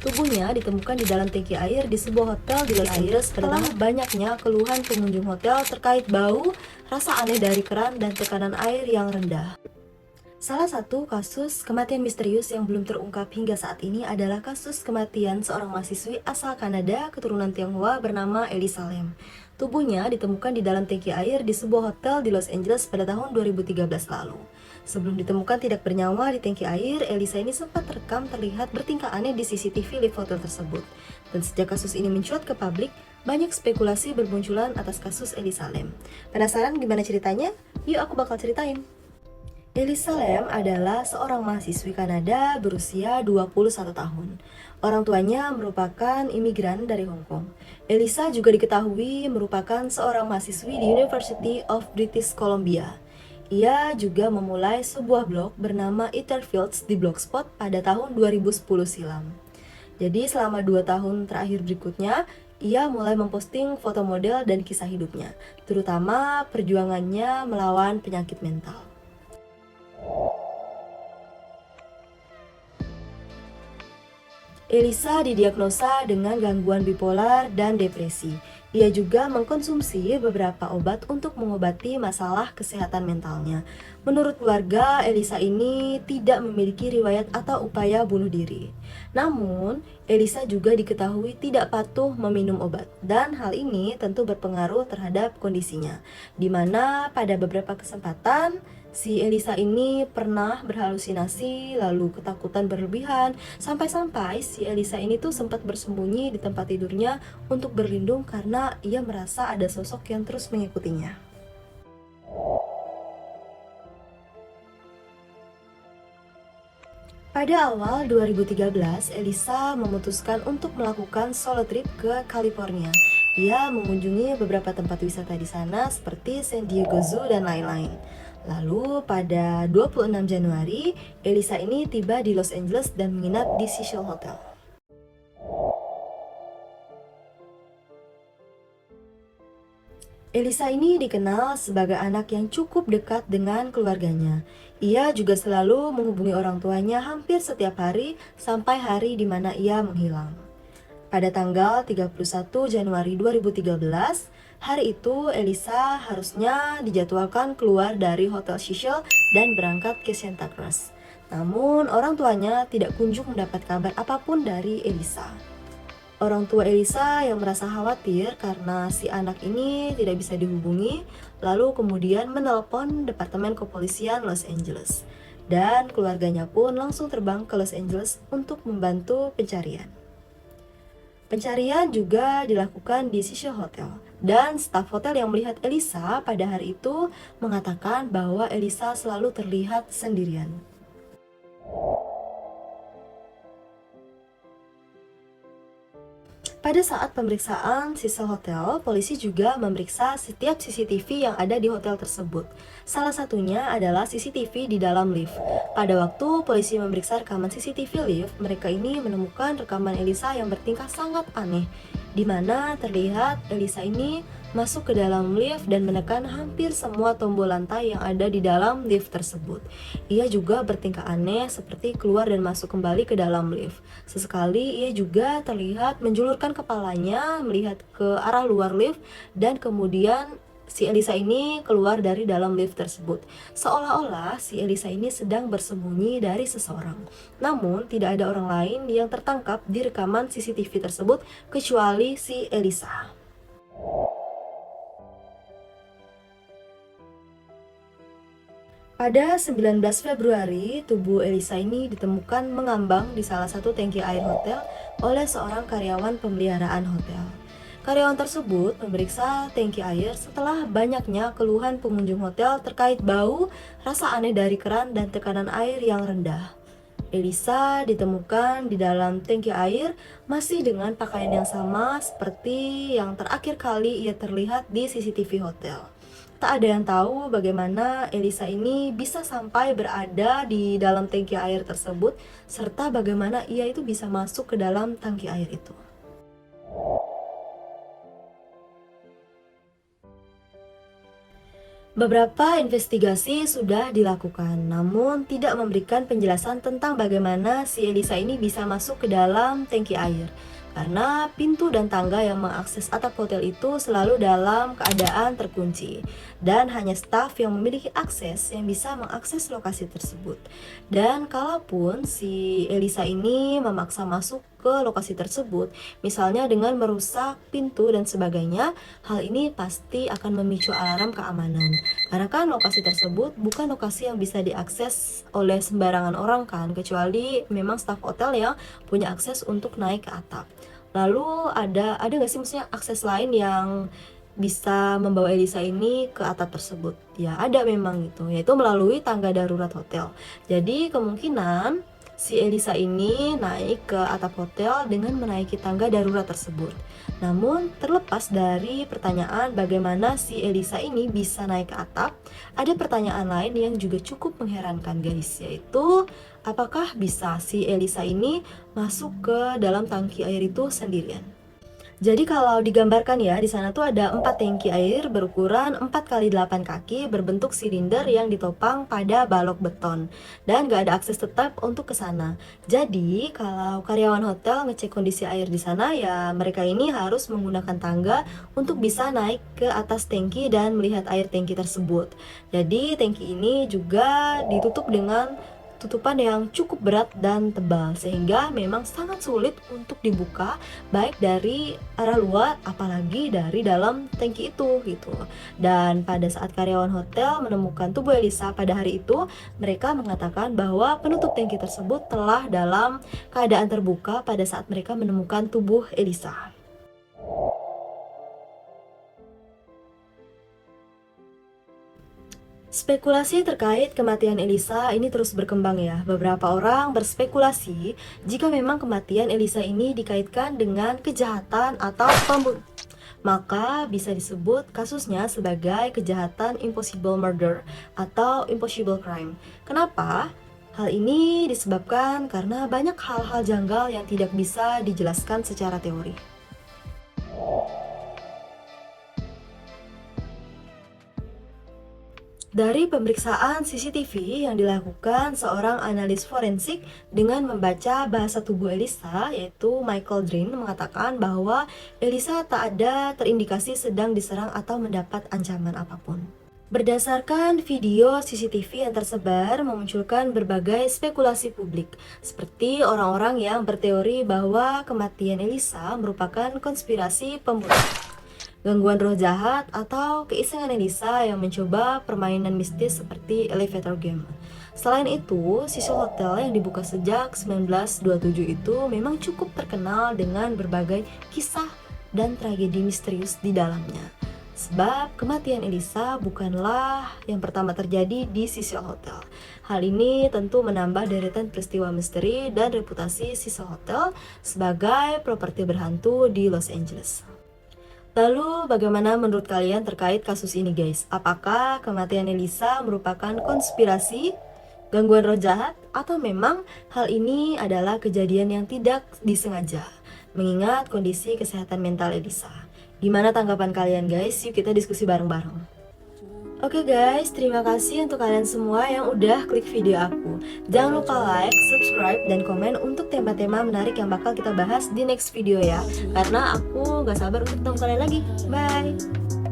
Tubuhnya ditemukan di dalam tangki air di sebuah hotel di Los Angeles setelah banyaknya keluhan pengunjung hotel terkait bau, rasa aneh dari keran, dan tekanan air yang rendah. Salah satu kasus kematian misterius yang belum terungkap hingga saat ini adalah kasus kematian seorang mahasiswi asal Kanada keturunan Tionghoa bernama Elisa Lam. Tubuhnya ditemukan di dalam tangki air di sebuah hotel di Los Angeles pada tahun 2013 lalu. Sebelum ditemukan tidak bernyawa di tangki air, Elisa ini sempat terekam terlihat bertingkah aneh di CCTV lift hotel tersebut. Dan sejak kasus ini mencuat ke publik, banyak spekulasi bermunculan atas kasus Elisa Lam. Penasaran gimana ceritanya? Yuk aku bakal ceritain. Elisa Lam adalah seorang mahasiswi Kanada berusia 21 tahun. Orang tuanya merupakan imigran dari Hong Kong. Elisa juga diketahui merupakan seorang mahasiswi di University of British Columbia. Ia juga memulai sebuah blog bernama Etherfields di Blogspot pada tahun 2010 silam. Jadi selama 2 tahun terakhir berikutnya, ia mulai memposting foto model dan kisah hidupnya, terutama perjuangannya melawan penyakit mental. Elisa didiagnosa dengan gangguan bipolar dan depresi. Ia juga mengkonsumsi beberapa obat untuk mengobati masalah kesehatan mentalnya. Menurut keluarga, Elisa ini tidak memiliki riwayat atau upaya bunuh diri. Namun, Elisa juga diketahui tidak patuh meminum obat, dan hal ini tentu berpengaruh terhadap kondisinya, di mana pada beberapa kesempatan si Elisa ini pernah berhalusinasi, lalu ketakutan berlebihan, sampai-sampai si Elisa ini tuh sempat bersembunyi di tempat tidurnya untuk berlindung karena ia merasa ada sosok yang terus mengikutinya. Pada awal 2013, Elisa memutuskan untuk melakukan solo trip ke California. Ia mengunjungi beberapa tempat wisata di sana seperti San Diego Zoo dan lain-lain. Lalu pada 26 Januari, Elisa ini tiba di Los Angeles dan menginap di Cecil Hotel. Elisa ini dikenal sebagai anak yang cukup dekat dengan keluarganya. Ia juga selalu menghubungi orang tuanya hampir setiap hari sampai hari di mana ia menghilang. Pada tanggal 31 Januari 2013, hari itu Elisa harusnya dijadwalkan keluar dari Hotel Cecil dan berangkat ke Santa Cruz. Namun orang tuanya tidak kunjung mendapat kabar apapun dari Elisa. Orang tua Elisa yang merasa khawatir karena si anak ini tidak bisa dihubungi, lalu kemudian menelpon Departemen Kepolisian Los Angeles. Dan keluarganya pun langsung terbang ke Los Angeles untuk membantu pencarian. Pencarian juga dilakukan di Cecil Hotel, dan staf hotel yang melihat Elisa pada hari itu mengatakan bahwa Elisa selalu terlihat sendirian. Pada saat pemeriksaan Cecil Hotel, polisi juga memeriksa setiap CCTV yang ada di hotel tersebut. Salah satunya adalah CCTV di dalam lift. Pada waktu polisi memeriksa rekaman CCTV lift, mereka ini menemukan rekaman Elisa yang bertingkah sangat aneh, di mana terlihat Elisa ini masuk ke dalam lift dan menekan hampir semua tombol lantai yang ada di dalam lift tersebut. Ia juga bertingkah aneh seperti keluar dan masuk kembali ke dalam lift. Sesekali ia juga terlihat menjulurkan kepalanya melihat ke arah luar lift, dan kemudian si Elisa ini keluar dari dalam lift tersebut. Seolah-olah si Elisa ini sedang bersembunyi dari seseorang. Namun tidak ada orang lain yang tertangkap di rekaman CCTV tersebut kecuali si Elisa. Pada 19 Februari, tubuh Elisa ini ditemukan mengambang di salah satu tangki air hotel oleh seorang karyawan pemeliharaan hotel. Karyawan tersebut memeriksa tangki air setelah banyaknya keluhan pengunjung hotel terkait bau, rasa aneh dari keran, dan tekanan air yang rendah. Elisa ditemukan di dalam tangki air masih dengan pakaian yang sama seperti yang terakhir kali ia terlihat di CCTV hotel. Tak ada yang tahu bagaimana Elisa ini bisa sampai berada di dalam tangki air tersebut, serta bagaimana ia itu bisa masuk ke dalam tangki air itu. Beberapa investigasi sudah dilakukan, namun tidak memberikan penjelasan tentang bagaimana si Elisa ini bisa masuk ke dalam tangki air. Karena pintu dan tangga yang mengakses atap hotel itu selalu dalam keadaan terkunci, dan hanya staf yang memiliki akses yang bisa mengakses lokasi tersebut. Dan kalaupun si Elisa ini memaksa masuk ke lokasi tersebut, misalnya dengan merusak pintu dan sebagainya, hal ini pasti akan memicu alarm keamanan. Karena kan lokasi tersebut bukan lokasi yang bisa diakses oleh sembarangan orang kan, kecuali memang staf hotel yang punya akses untuk naik ke atap. Lalu ada nggak sih maksudnya akses lain yang bisa membawa Elisa ini ke atap tersebut? Ya ada memang gitu, yaitu melalui tangga darurat hotel. Jadi kemungkinan si Elisa ini naik ke atap hotel dengan menaiki tangga darurat tersebut. Namun terlepas dari pertanyaan bagaimana si Elisa ini bisa naik ke atap, ada pertanyaan lain yang juga cukup mengherankan guys, yaitu apakah bisa si Elisa ini masuk ke dalam tangki air itu sendirian? Jadi kalau digambarkan ya, di sana tuh ada 4 tangki air berukuran 4 x 8 kaki berbentuk silinder yang ditopang pada balok beton dan gak ada akses tetap untuk ke sana. Jadi kalau karyawan hotel ngecek kondisi air di sana ya mereka ini harus menggunakan tangga untuk bisa naik ke atas tangki dan melihat air tangki tersebut. Jadi tangki ini juga ditutup dengan tutupan yang cukup berat dan tebal sehingga memang sangat sulit untuk dibuka baik dari arah luar apalagi dari dalam tangki itu gitu. Dan pada saat karyawan hotel menemukan tubuh Elisa pada hari itu, mereka mengatakan bahwa penutup tangki tersebut telah dalam keadaan terbuka pada saat mereka menemukan tubuh Elisa. Spekulasi terkait kematian Elisa ini terus berkembang ya. Beberapa orang berspekulasi jika memang kematian Elisa ini dikaitkan dengan kejahatan atau pembunuhan, maka bisa disebut kasusnya sebagai kejahatan impossible murder atau impossible crime. Kenapa? Hal ini disebabkan karena banyak hal-hal janggal yang tidak bisa dijelaskan secara teori. Dari pemeriksaan CCTV yang dilakukan seorang analis forensik dengan membaca bahasa tubuh Elisa, yaitu Michael Drain, mengatakan bahwa Elisa tak ada terindikasi sedang diserang atau mendapat ancaman apapun. Berdasarkan video CCTV yang tersebar memunculkan berbagai spekulasi publik, seperti orang-orang yang berteori bahwa kematian Elisa merupakan konspirasi pembunuhan, gangguan roh jahat, atau keisengan Elisa yang mencoba permainan mistis seperti elevator game. Selain itu, Cecil Hotel yang dibuka sejak 1927 itu memang cukup terkenal dengan berbagai kisah dan tragedi misterius di dalamnya. Sebab kematian Elisa bukanlah yang pertama terjadi di Cecil Hotel. Hal ini tentu menambah deretan peristiwa misteri dan reputasi Cecil Hotel sebagai properti berhantu di Los Angeles. Lalu bagaimana menurut kalian terkait kasus ini guys? Apakah kematian Elisa merupakan konspirasi, gangguan roh jahat, atau memang hal ini adalah kejadian yang tidak disengaja mengingat kondisi kesehatan mental Elisa? Gimana tanggapan kalian guys? Yuk kita diskusi bareng-bareng. Oke guys, terima kasih untuk kalian semua yang udah klik video aku. Jangan lupa like, subscribe, dan komen untuk tema-tema menarik yang bakal kita bahas di next video ya. Karena aku gak sabar untuk ketemu kalian lagi. Bye!